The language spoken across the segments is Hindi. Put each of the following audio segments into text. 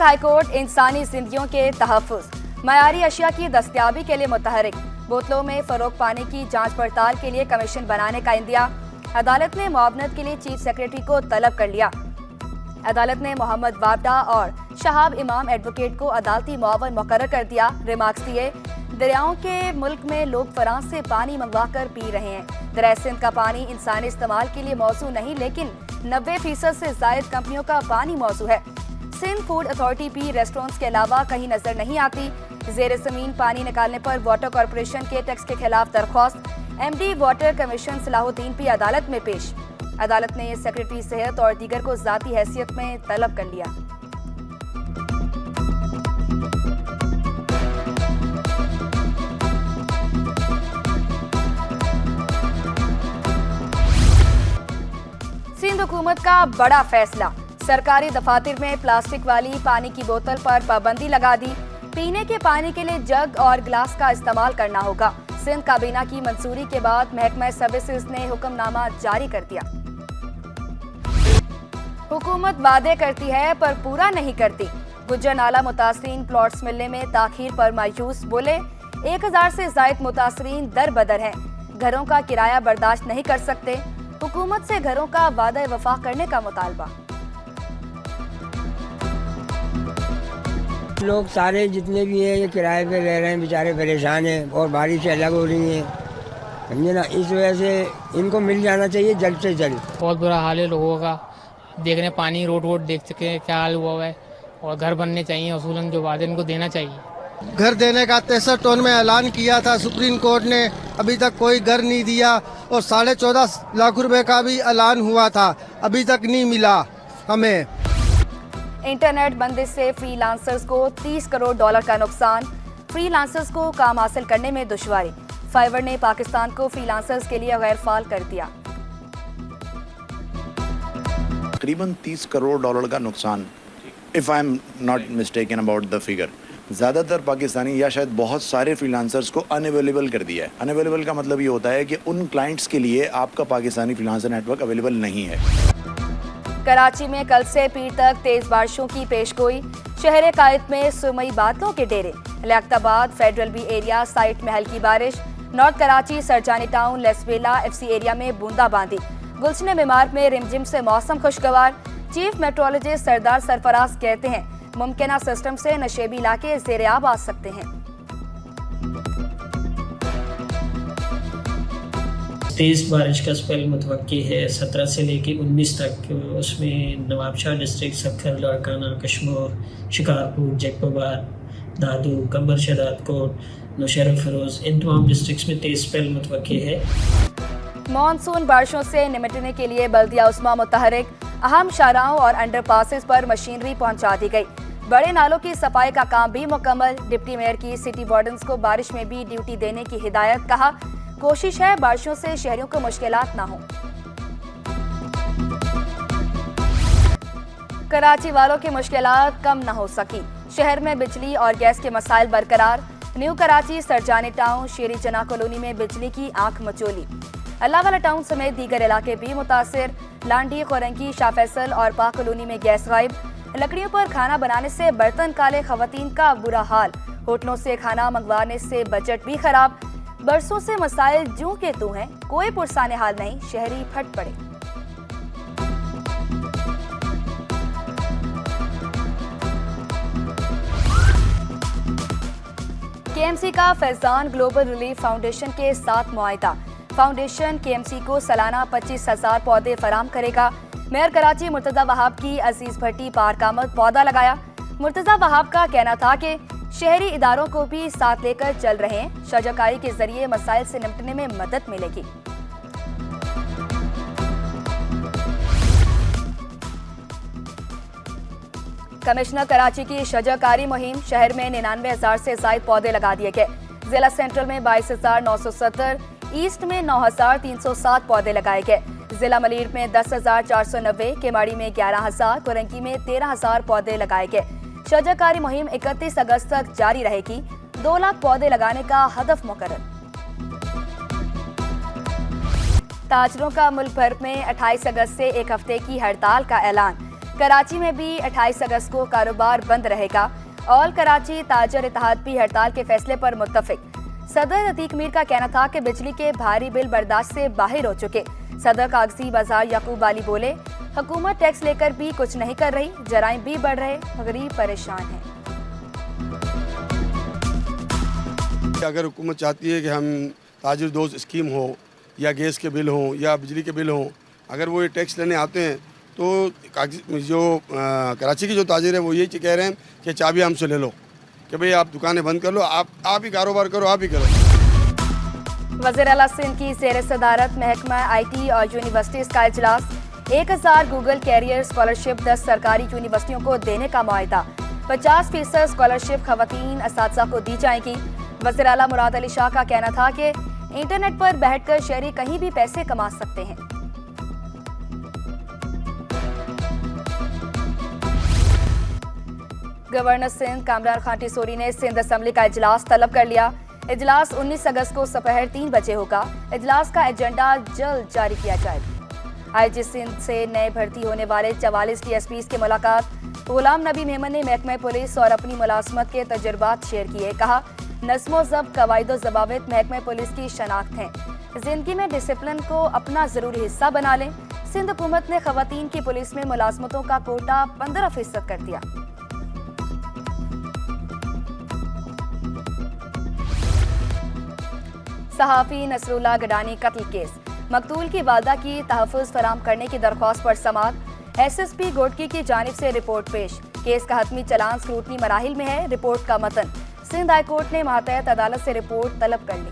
सिंध हाईकोर्ट इंसानी जिंदगियों के तहफ़्फ़ुज़, मयारी अशिया की दस्तयाबी के लिए मुतहरिक, बोतलों में फरोग पाने की जांच पड़ताल के लिए कमीशन बनाने का इंदिया। अदालत ने मुआवनत के लिए चीफ सेक्रेटरी को तलब कर लिया। अदालत ने मोहम्मद वाबडा और शहाब इमाम एडवोकेट को अदालती मुआवन मुकर्रर कर दिया। रिमार्क्स दिए, दरियाओं के मुल्क में लोग फ्रांस से पानी मंगवा कर पी रहे हैं। दरिया सिंध का पानी इंसानी इस्तेमाल के लिए मौजू नहीं, लेकिन 90% से जायद कंपनियों का पानी मौजू है। सिंध फूड अथॉरिटी भी रेस्टोरेंट्स के अलावा कहीं नजर नहीं आती। जेर जमीन पानी निकालने पर वाटर कॉरपोरेशन के टैक्स के खिलाफ दरख्वास्त, MD वाटर कमीशन सलाहुद्दीन भी अदालत में पेश। अदालत ने सेक्रेटरी सेहत और दीगर को जाती हैसियत में तलब कर लिया। सिंध हुकूमत का बड़ा फैसला, सरकारी दफातर में प्लास्टिक वाली पानी की बोतल पर पाबंदी लगा दी। पीने के पानी के लिए जग और गिलास का इस्तेमाल करना होगा। सिंध काबीना की मंजूरी के बाद महकमा सर्विसेज ने हुक्मनामा जारी कर दिया। हुकूमत वादे करती है पर पूरा नहीं करती। गुज्जर नाला मुतासरीन प्लॉट्स मिलने में ताखीर पर मायूस, बोले 1000 से जायद मुतासरीन दर बदर हैं, घरों का किराया बर्दाश्त नहीं कर सकते। हुकूमत से घरों का वादा वफा करने का मुतालबा। लोग सारे जितने भी हैं ये किराए पे रह रहे हैं, बेचारे परेशान हैं और बारिश अलग हो रही है, समझे ना। इस वजह से इनको मिल जाना चाहिए जल्द से जल्द। बहुत बुरा हाल है लोगों का, देख रहे हैं पानी रोड देख चुके हैं क्या हाल हुआ है, और घर बनने चाहिए, असूलन जो वादे इनको देना चाहिए। घर देने का 63 टन में ऐलान किया था सुप्रीम कोर्ट ने, अभी तक कोई घर नहीं दिया। और 14.5 लाख रुपए का भी ऐलान हुआ था, अभी तक नहीं मिला हमें। इंटरनेट बंदिश से फ्रीलांसर्स को $30 करोड़ का नुकसान, फ्रीलांसर्स को काम हासिल करने में दुश्वारी। फाइवर ने पाकिस्तान को फ्रीलांसर्स के लिए गैर फाल कर दिया। तकरीबन $30 करोड़ का नुकसान, if I am not mistaken about the figure. ज़्यादातर पाकिस्तानी या शायद बहुत सारे फ्रीलांसर्स को अनअवेलेबल कर दिया है। अनअवेलेबल का मतलब ये होता है कि उन क्लाइंट्स के लिए आपका पाकिस्तानी फ्रीलांसर नेटवर्क अवेलेबल नहीं है। कराची में कल से पीर तक तेज बारिशों की पेशगोई, शहर कायद में सुरमई बादलों के डेरे। Liaquatabad federal B area site में हल्की बारिश। North Karachi Surjani town Lasbela FC area में बूंदाबांदी। गुलशन मीमार में रिमझिम से मौसम खुशगवार। चीफ मेट्रोलॉजिस्ट सरदार सरफराज कहते हैं मुमकिना सिस्टम से नशेबी इलाके ज़ेर-ए-आब आ सकते हैं। तेज़ बारिश का स्पेल मुतवक्की है 17 से लेकर 19 तक। उसमें नवाबशाह डिस्ट्रिक्ट, सखर, लाड़काना, कश्मीर, शिकारपुर, जैकबाबाद, दादू, कंबर शदाद कोट, नौशहरा फरोज, इन तमाम डिस्ट्रिक्ट्स में तेज़ स्पेल मुतवक्की है। मानसून बारिशों से निपटने के लिए बल्दिया उस्मा मुतहरिक, अहम शाहराहों और अंडरपासेस पर मशीनरी पहुंचा दी गई। बड़े नालों की सफाई का काम भी मुकम्मल। डिप्टी मेयर की सिटी वार्डन्स को बारिश में भी ड्यूटी देने की हिदायत। कहा कोशिश है बारिशों से शहरियों को मुश्किलात ना हो। कराची वालों की मुश्किलात कम न हो सकी, शहर में बिजली और गैस के मसाइल बरकरार। न्यू कराची सरजानी टाउन शेरी जना कॉलोनी में बिजली की आंख मचोली। अल्लाहवाला टाउन समेत दीगर इलाके भी मुतासिर। लांडी, खोरंगी, शाह फैसल और पाक कॉलोनी में गैस गायब। लकड़ियों पर खाना बनाने से बर्तन काले, खवातीन का बुरा हाल। होटलों से खाना मंगवाने से बजट भी खराब। बरसों से मसाइल जूं के तू हैं, कोई पुरसाने हाल नहीं, शहरी फट पड़े। KMC का फैजान ग्लोबल रिलीफ फाउंडेशन के साथ मुआहिदा। फाउंडेशन KMC को सालाना 25,000 पौधे फराम करेगा। मेयर कराची मुर्तजा वहाब की अजीज भट्टी पार्क आमद पौधा लगाया। मुर्तजा वहाब का कहना था कि शहरी इदारों को भी साथ लेकर चल रहे हैं, शजरकारी के जरिए मसाइल से निपटने में मदद मिलेगी। कमिश्नर कराची की शजरकारी मुहिम, शहर में 99,000 से ज्यादा पौधे लगा दिए गए। जिला सेंट्रल में 22,970, ईस्ट में 9,307 पौधे लगाए गए। जिला मलीर में 10,490, केमाड़ी में 11,000, कोरंकी में 13,000 पौधे लगाए गए। शजरकारी मुहिम 31 अगस्त तक जारी रहेगी। 2 लाख पौधे लगाने का हदफ मुकर्रर। ताजरों का मुल्क भर में 28 अगस्त से एक हफ्ते की हड़ताल का ऐलान। कराची में भी 28 अगस्त को कारोबार बंद रहेगा। ऑल कराची ताजर इत्तेहाद भी हड़ताल के फैसले पर मुत्तफिक। सदर अतीक मीर का कहना था कि बिजली के भारी बिल बर्दाश्त से बाहर हो चुके। सदर कागजी बाजार याकूब अली बोले, हुकूमत टैक्स लेकर भी कुछ नहीं कर रही, जराइम भी बढ़ रहे, गरीब परेशान हैं। अगर हुकूमत चाहती है कि हम ताजिर दोस्त स्कीम हो या गैस के बिल हों या बिजली के बिल हों, अगर वो ये टैक्स लेने आते हैं तो कराची के जो ताजिर है वो यही कह रहे हैं कि चाबी हमसे ले लो कि भाई आप दुकानें बंद कर लो, आप ही कारोबार करो, आप ही करो। वज़ीर आला सिंध की ज़ेर सदारत महकमा IT और यूनिवर्सिटीज़ का इजलास। 1000 गूगल कैरियर स्कॉलरशिप 10 सरकारी यूनिवर्सिटियों को देने का मुआहदा। 50% स्कॉलरशिप खवातीन असातिज़ा को दी जाएगी। वज़ीर आला मुराद अली शाह का कहना था कि इंटरनेट पर बैठकर शहरी कहीं भी पैसे कमा सकते हैं। गवर्नर सिंध कामरान खान टिसोरी ने सिंध असम्बली का इजलास तलब कर लिया। इजलास 19 अगस्त को दोपहर 3 बजे होगा। इजलास का एजेंडा जल्द जारी किया जाएगा। IG सिंध से नए भर्ती होने वाले 44 DSPs की मुलाकात। गुलाम नबी मेमन ने महकमा पुलिस और अपनी मुलाजमत के तजुर्बात शेयर किए। कहा, नज़्मो ज़ब्त कवायद ज़वाबित महकमा पुलिस की शनाख्त हैं। जिंदगी में डिसिप्लिन को अपना ज़रूरी हिस्सा बना लें। सिंध हुकूमत ने खवातीन की पुलिस में मुलाजमतों का कोटा 15% कर दिया। सहाफ़ी नसरुल्लाह गडानी कत्ल केस। मकतूल की वालदा की तहफ़्फ़ुज़ फराम करने की दरख्वास्त पर समाअत। SSP गोडकी की जानिब से रिपोर्ट पेश। केस का हतमी चलान स्क्रूटनी मराहिल में है। रिपोर्ट का मतन। सिंध हाई कोर्ट ने मातहत अदालत से रिपोर्ट तलब कर ली।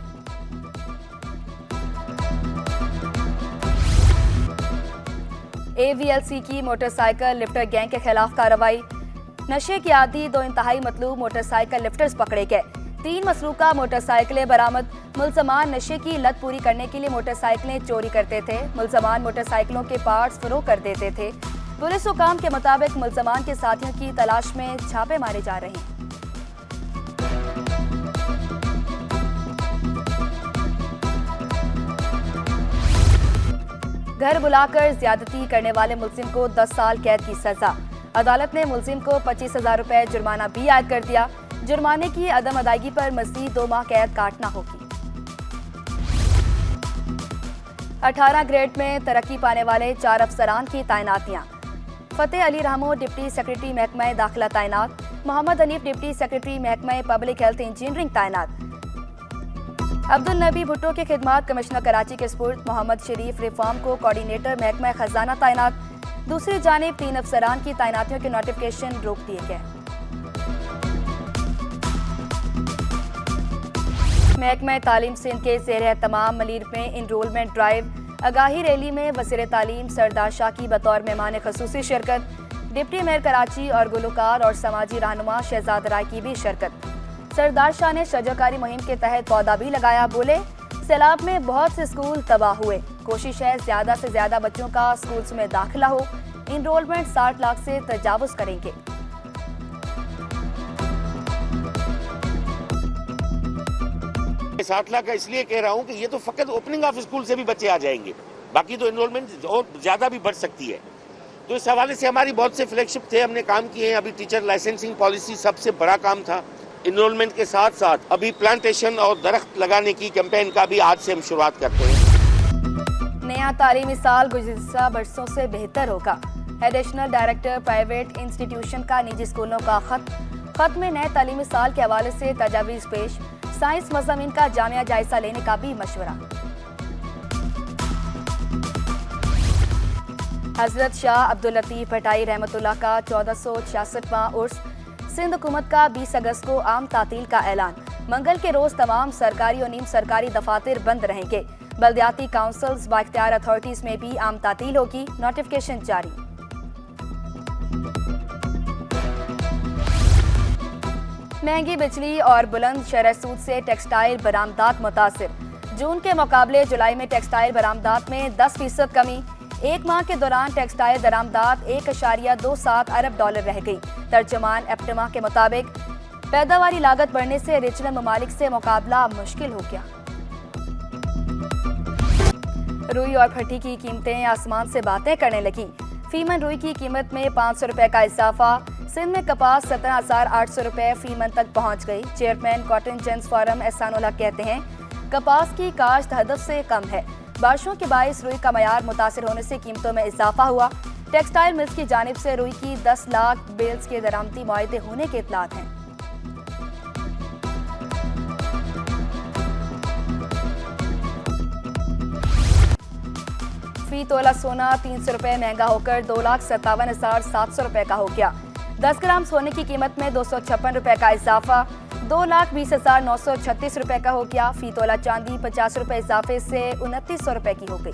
AVLC की मोटरसाइकिल लिफ्टर गैंग के खिलाफ कार्रवाई। नशे की आदी 2 इंतहाई मतलूब मोटरसाइकिल लिफ्टर्स पकड़े गए। 3 मसरूका मोटरसाइकिलें बरामद। मुलजमान नशे की लत पूरी करने के लिए मोटरसाइकिलें चोरी करते थे। मुलजमान मोटरसाइकिलों के पार्ट्स फरोख्त कर देते थे। पुलिस हुकाम के मुताबिक मुलजमान के साथियों की तलाश में छापे मारे जा रहे हैं। घर बुलाकर ज्यादती करने वाले मुलजिम को 10 साल कैद की सजा। अदालत ने मुलजिम को 25,000 रुपए जुर्माना भी आयद कर दिया। जुर्माने की अदम अदायगी पर मज़ीद 2 माह कैद काटना होगी। 18 ग्रेड में तरक्की पाने वाले 4 अफसरान की तैनातियां। फतेह अली रहमो डिप्टी सेक्रेटरी महकमा दाखिला तैनात। मोहम्मद हनीफ डिप्टी सेक्रेटरी महकमा पब्लिक हेल्थ इंजीनियरिंग तैनात। अब्दुल नबी भुट्टो के खिदमात कमिश्नर कराची के स्पुर्द। मोहम्मद शरीफ रिफॉर्म को कोऑर्डिनेटर महकमा खजाना तैनात। दूसरी जानिब 3 अफसरान की तैनातियों के नोटिफिकेशन रोक दिए गए। महकमा तालीम सिंध के ज़ेर तमाम मलीर में इनरोलमेंट ड्राइव। आगाही रैली में वज़ीर तालीम सरदार शाह की बतौर मेहमान ख़ुसूसी शिरकत। डिप्टी मेयर कराची और गुलकार और समाजी रहनुमा शहजाद राय की भी शिरकत। सरदार शाह ने शजरकारी मुहिम के तहत पौधा भी लगाया। बोले, सैलाब में बहुत से स्कूल तबाह हुए। कोशिश है ज़्यादा से ज़्यादा बच्चों का स्कूल्स में दाखिला हो। इनरोलमेंट 60 लाख से तजावुज़ करेंगे। मैं 60 लाख का इसलिए कह रहा हूँ कि ये तो फकत ओपनिंग ऑफ स्कूल से भी बच्चे आ जाएंगे, बाकी तो एनरोलमेंट और ज़्यादा भी बढ़ सकती है। तो इस हवाले से हमारी बहुत से फ्लैगशिप थे, हमने काम किए हैं। अभी टीचर लाइसेंसिंग पॉलिसी सबसे बड़ा काम था। इनरोलमेंट के साथ साथ अभी प्लांटेशन और दरख्त लगाने की कैंपेन का भी आज से हम शुरुआत करते हैं। नया तालीमी साल गुज़िश्ता बरसों से बेहतर होगा। एडिशनल डायरेक्टर प्राइवेट इंस्टीट्यूशन का निजी स्कूलों का खत में नए तालीमी साल के हवाले से तजावीज़ पेश। साइंस मज़ामीन का जामिया जायजा लेने का भी मशवरा। हजरत शाह अब्दुल लतीफ़ भटाई रहमतुल्लाह का 1466वां उर्स। सिंध हुकूमत का 20 अगस्त को आम तातील का ऐलान। मंगल के रोज तमाम सरकारी और नीम सरकारी दफातर बंद रहेंगे। बल्दियाती काउंसिल्स बाइख्तियार अथॉरिटीज में भी आम तातील होगी। नोटिफिकेशन जारी। महंगी बिजली और बुलंद शरह सूद से टेक्सटाइल बरामदात मुतासिर। जून के मुकाबले जुलाई में टेक्सटाइल बरामदात में 10% कमी। एक माह के दौरान टेक्सटाइल दरामदात 1.27 अरब डॉलर रह गई। तर्जमान एप्टमा के मुताबिक पैदावारी लागत बढ़ने से रीजनल ममालिक से मुकाबला मुश्किल हो गया। रुई और फटी की कीमतें आसमान से बातें करने लगी। फीमन रुई की कीमत में 500 रुपए का इजाफा। सिंध में कपास 17,800 रुपए फीमन तक पहुंच गई। Chairman cotton gents forum Ehsanul हक कहते हैं कपास की काश्त हदफ से कम है। बारिशों के बायस रुई का मयार मुतासिर होने से कीमतों में इजाफा हुआ। टेक्सटाइल मिल्स की जानिब से रुई की 10 लाख बेल्स के दरामदी मुआहदे होने के इत्तलात हैं। फी तोला सोना 300 रुपए महंगा होकर 2,57,700 रुपए का हो गया। 10 ग्राम सोने की कीमत में 256 रुपए का इजाफा 2,20,936 रुपए का हो गया। फी तोला चांदी 50 रुपए इजाफे से 2,900 रुपए की हो गई।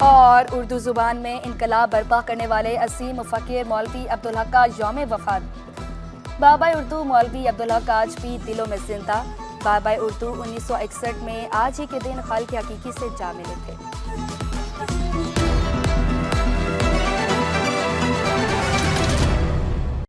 और उर्दू जुबान में इनकलाब बर्पा करने वाले असीम मुफक्किर मौलवी अब्दुल हक का यौम वफात। बाबा उर्दू मौलवी अब्दुल हक आज भी दिलों में जिंदा। बाबा उर्दू 1961 में आज ही के दिन खालिक हकीकी से जा मिले थे।